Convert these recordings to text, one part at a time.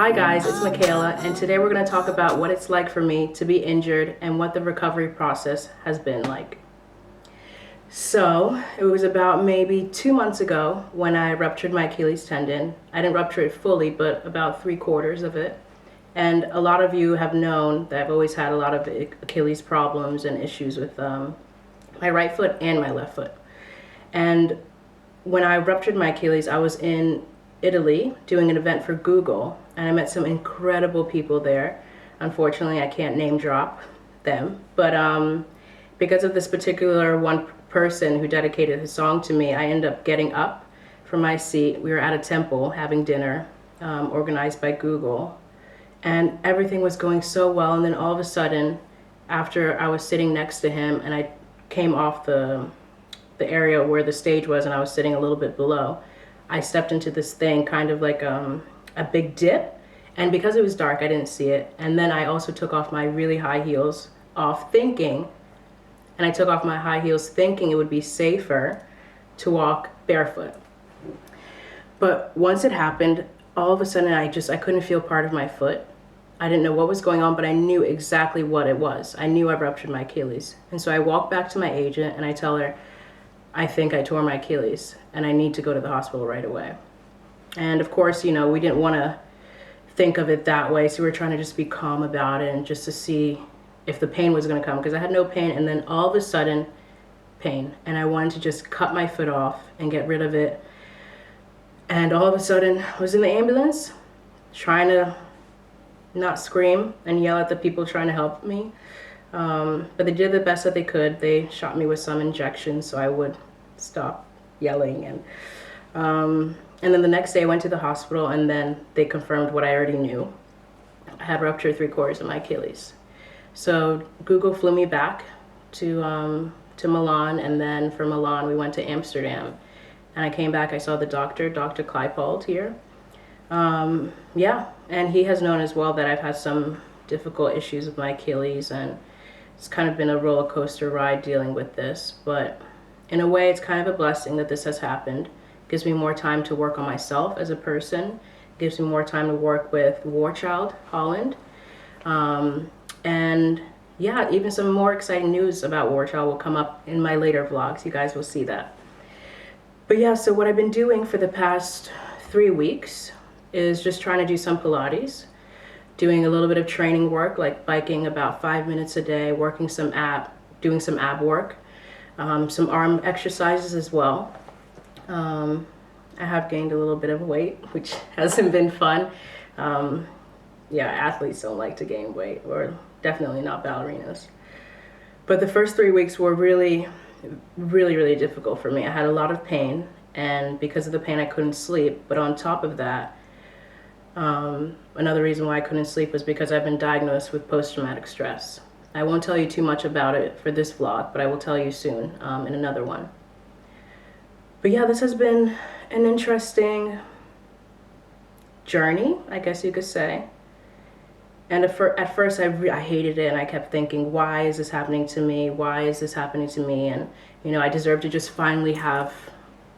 Hi guys, it's Michaela, and today we're going to talk about what it's like for me to be injured and what the recovery process has been like. So, it was about maybe 2 months ago when I ruptured my Achilles tendon. I didn't rupture it fully, but about 3/4 of it. And a lot of you have known that I've always had a lot of Achilles problems and issues with my right foot and my left foot. And when I ruptured my Achilles, I was in Italy doing an event for Google, and I met some incredible people there. Unfortunately, I can't name drop them, but because of this particular one person who dedicated his song to me, I ended up getting up from my seat. We were at a temple having dinner, organized by Google, and everything was going so well. And then all of a sudden, after I was sitting next to him, and I came off the area where the stage was, and I was sitting a little bit below, I stepped into this thing, kind of like a big dip, and because it was dark, I didn't see it. And then I also took off my really high heels thinking it would be safer to walk barefoot. But once it happened, all of a sudden I couldn't feel part of my foot. I didn't know what was going on, but I knew exactly what it was. I knew I ruptured my Achilles. And so I walked back to my agent and I tell her, I think I tore my Achilles and I need to go to the hospital right away. And of course, we didn't want to think of it that way. So we were trying to just be calm about it and just to see if the pain was going to come, because I had no pain. And then all of a sudden, pain. And I wanted to just cut my foot off and get rid of it. And all of a sudden, I was in the ambulance trying to not scream and yell at the people trying to help me. But they did the best that they could. They shot me with some injections so I would stop yelling. And then the next day I went to the hospital, and then they confirmed what I already knew. I had ruptured 3/4 of my Achilles. So Google flew me back to Milan, and then from Milan we went to Amsterdam. And I came back, I saw the doctor, Dr. Kleipold here. And he has known as well that I've had some difficult issues with my Achilles, and it's kind of been a roller coaster ride dealing with this. But in a way, it's kind of a blessing that this has happened. It gives me more time to work on myself as a person. It gives me more time to work with War Child Holland. Even some more exciting news about War Child will come up in my later vlogs. You guys will see that. But yeah, so what I've been doing for the past 3 weeks is just trying to do some Pilates, doing a little bit of training work, like biking about 5 minutes a day, doing some ab work, some arm exercises as well. I have gained a little bit of weight, which hasn't been fun. Athletes don't like to gain weight, or definitely not ballerinas. But the first 3 weeks were really, really, really difficult for me. I had a lot of pain, and because of the pain I couldn't sleep. But on top of that, another reason why I couldn't sleep was because I've been diagnosed with post-traumatic stress. I won't tell you too much about it for this vlog, but I will tell you soon in another one. But yeah, this has been an interesting journey, I guess you could say. And at first I hated it, and I kept thinking, why is this happening to me? Why is this happening to me? And I deserve to just finally have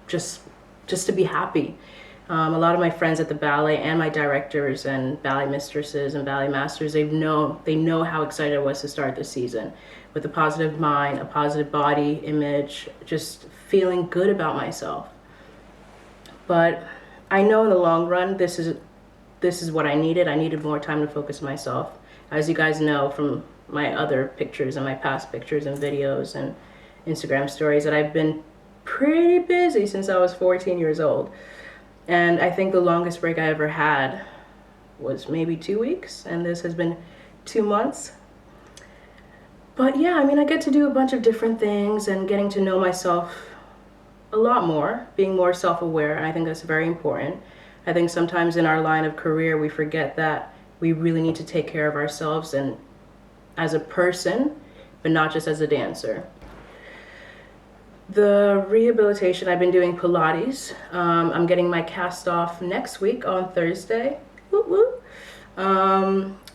just to be happy. A lot of my friends at the ballet and my directors and ballet mistresses and ballet masters, they know how excited I was to start this season with a positive mind, a positive body image, just feeling good about myself. But I know in the long run, this is what I needed. I needed more time to focus on myself. As you guys know from my other pictures and my past pictures and videos and Instagram stories, that I've been pretty busy since I was 14 years old. And I think the longest break I ever had was maybe 2 weeks, and this has been 2 months. But yeah, I get to do a bunch of different things and getting to know myself a lot more, being more self-aware, and I think that's very important. I think sometimes in our line of career we forget that we really need to take care of ourselves and as a person, but not just as a dancer. The rehabilitation, I've been doing Pilates. I'm getting my cast off next week on Thursday. Woo woo.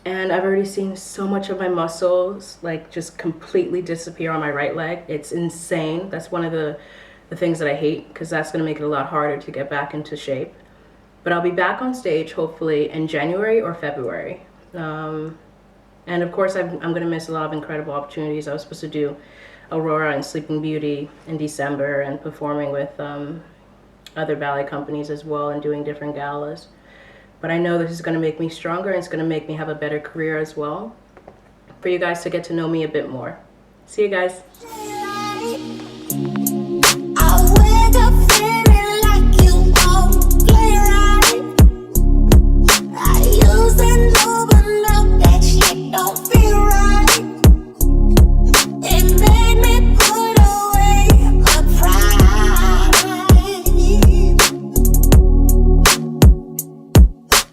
And I've already seen so much of my muscles just completely disappear on my right leg. It's insane. That's one of the things that I hate, because that's going to make it a lot harder to get back into shape. But I'll be back on stage hopefully in January or February. And of course, I'm going to miss a lot of incredible opportunities. I was supposed to do Aurora and Sleeping Beauty in December and performing with other ballet companies as well and doing different galas. But I know this is going to make me stronger, and it's going to make me have a better career as well, for you guys to get to know me a bit more. See you guys.